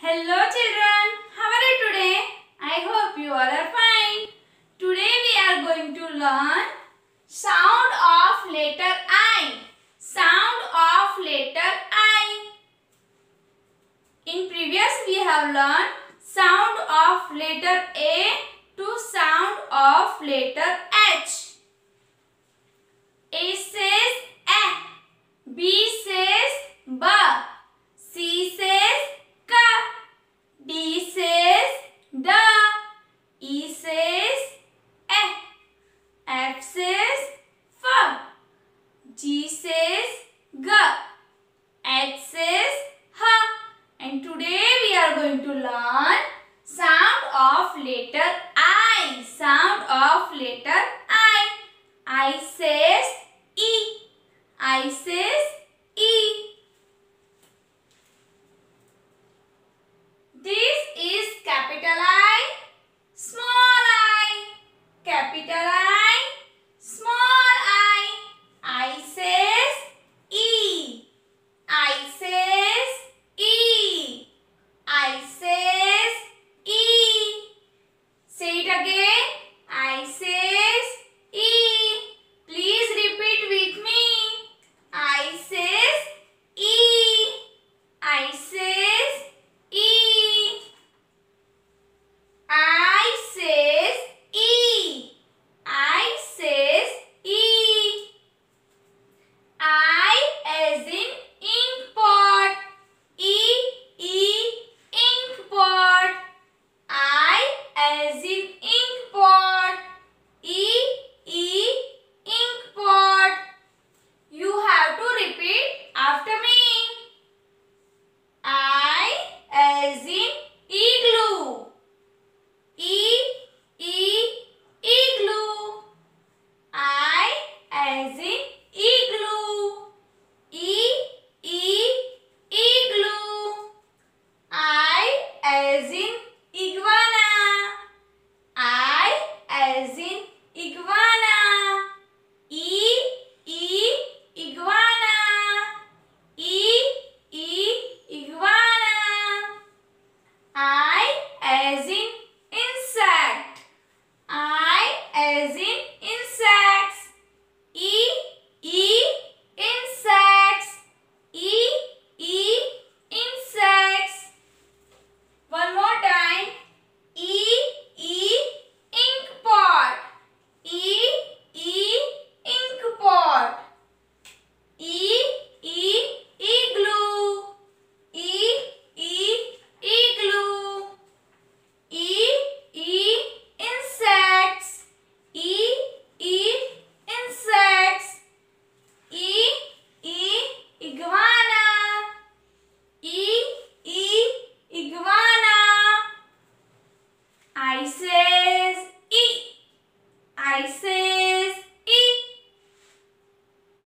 Hello children, how are you today? I hope you all are fine. Today we are going to learn sound of letter I. Sound of letter I. In previous we have learned sound of letter A to sound of letter H. A says A, B says B, C says K, D says D, E says F, F says F, G says G, H says H. And today we are going to learn sound of letter I. Sound of letter I. I says E. I says E. This is capital I, small I. Capital I, small I. I says E. I says E. I says E. Say it again. I says E. Please repeat with me. I says E. I says E. I says E. I says E. I as in ink pot. Ink pot. I as in ink pot. Ink pot. You have to repeat after me. I as in igloo. Igloo. I as in igloo. Igloo. I as in iguana. I as in iguana. Iguana. Iguana. I as in insect. I as in insects. Insects. Insects. One more time. Ink pot. Ink pot. Igloo. Igloo. Insects. Insects. Iguana. Iguana. I say